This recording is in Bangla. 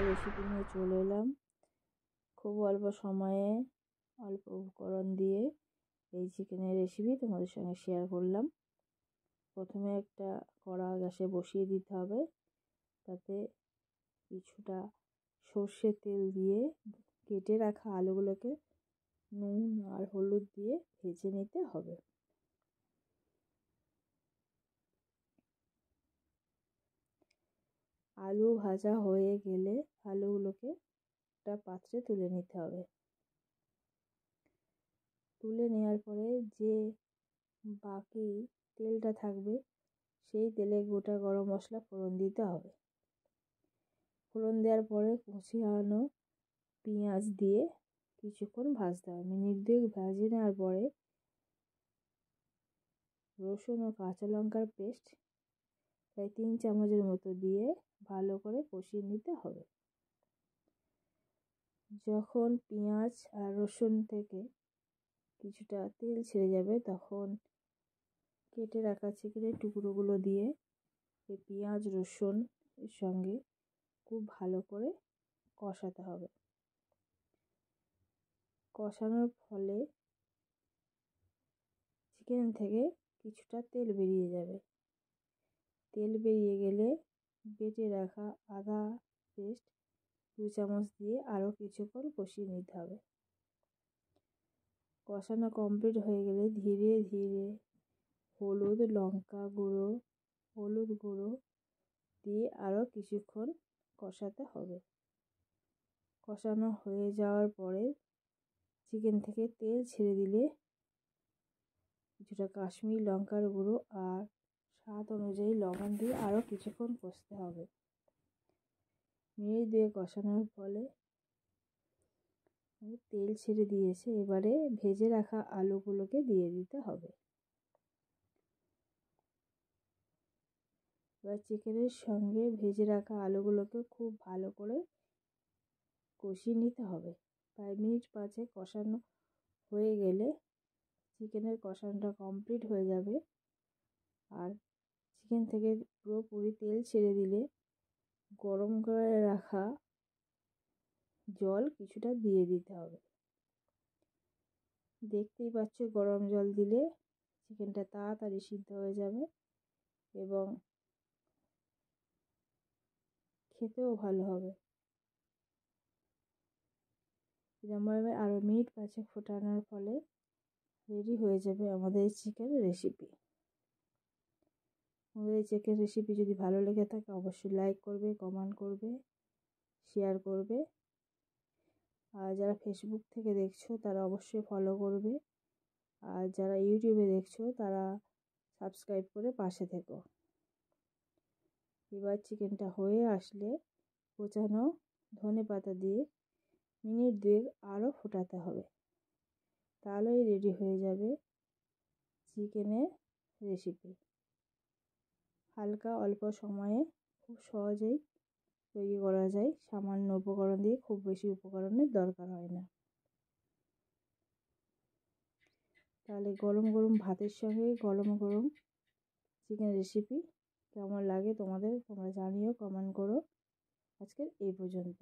রেসিপি নিয়ে চলে এলাম। খুব অল্প সময়ে অল্প উপকরণ দিয়ে এই চিকেনের রেসিপি তোমাদের সঙ্গে শেয়ার করলাম। প্রথমে একটা কড়া গ্যাসে বসিয়ে দিতে হবে, তাতে কিছুটা সর্ষের তেল দিয়ে কেটে রাখা আলুগুলোকে নুন আর হলুদ দিয়ে ভেজে নিতে হবে। আলু ভাজা হয়ে গেলে আলুগুলোকে একটা পাত্রে তুলে নিতে হবে। তুলে নেওয়ার পরে যে বাকি তেলটা থাকবে সেই তেলে গোটা গরম মশলা ফোড়ন দিতে হবে। ফোড়ন দেওয়ার পরে কুচিয়ানো পেঁয়াজ দিয়ে কিছুক্ষণ ভাজতে হবে। মিনিট 2 ভেজে নেওয়ার পরে রসুন ও কাঁচা লঙ্কার পেস্ট প্রায় 3 চামচের মতো দিয়ে ভালো করে কষিয়ে নিতে হবে। যখন পেঁয়াজ আর রসুন থেকে কিছুটা তেল ছেড়ে যাবে তখন কেটে রাখা চিকেনের টুকরোগুলো দিয়ে এই পেঁয়াজ রসুন এর সঙ্গে খুব ভালো করে কষাতে হবে। কষানোর ফলে চিকেন থেকে কিছুটা তেল বেরিয়ে যাবে। তেল বেরিয়ে গেলে বেটে রাখা আদা পেস্ট 2 চামচ দিয়ে আরও কিছুক্ষণ কষিয়ে নিতে হবে। কষানো কমপ্লিট হয়ে গেলে ধীরে ধীরে হলুদ গুঁড়ো দিয়ে আরও কিছুক্ষণ কষাতে হবে। কষানো হয়ে যাওয়ার পরে চিকেন থেকে তেল ছেড়ে দিলে কিছুটা কাশ্মীরি লঙ্কার গুঁড়ো আর স্বাদ অনুযায়ী লবণ দিয়ে আরও কিছুক্ষণ কষতে হবে। মিনিট 2 কষানোর ফলে তেল ছেড়ে দিয়েছে, এবারে ভেজে রাখা আলুগুলোকে দিয়ে দিতে হবে। এবার চিকেনের সঙ্গে ভেজে রাখা আলুগুলোকে খুব ভালো করে কষিয়ে নিতে হবে। প্রায় মিনিট 5 কষানো হয়ে গেলে চিকেনের কষানোটা কমপ্লিট হয়ে যাবে। আর চিকেন থেকে পুরোপুরি তেল ছেড়ে দিলে গরম করে রাখা জল কিছুটা দিয়ে দিতে হবে। দেখতেই পাচ্ছ গরম জল দিলে চিকেনটা তাড়াতাড়ি সিদ্ধ হয়ে যাবে এবং খেতেও ভালো হবে। এরকমভাবে আরও মিনিট 5 ফোটানোর ফলে রেডি হয়ে যাবে আমাদের চিকেন রেসিপি। আমাদের এই চিকেন রেসিপি যদি ভালো লেগে থাকে অবশ্যই লাইক করবে, কমেন্ট করবে, শেয়ার করবে। আর যারা ফেসবুক থেকে দেখছো তারা অবশ্যই ফলো করবে। আর যারা ইউটিউবে দেখছো তারা সাবস্ক্রাইব করে পাশে থেকো। এবার চিকেনটা হয়ে আসলে কোচানো ধনেপাতা দিয়ে মিনিট 2 আরও ফোটাতে হবে। তাহলেই রেডি হয়ে যাবে চিকেনের রেসিপি। হালকা অল্প সময়ে খুব সহজেই তৈরি করা যায়। সামান্য উপকরণ দিয়ে, খুব বেশি উপকরণের দরকার হয় না। তাহলে গরম গরম ভাতের সঙ্গে গরম গরম চিকেন রেসিপি কেমন লাগে তোমাদের তোমরা জানিও, কমেন্ট করো। আজকের এই পর্যন্ত।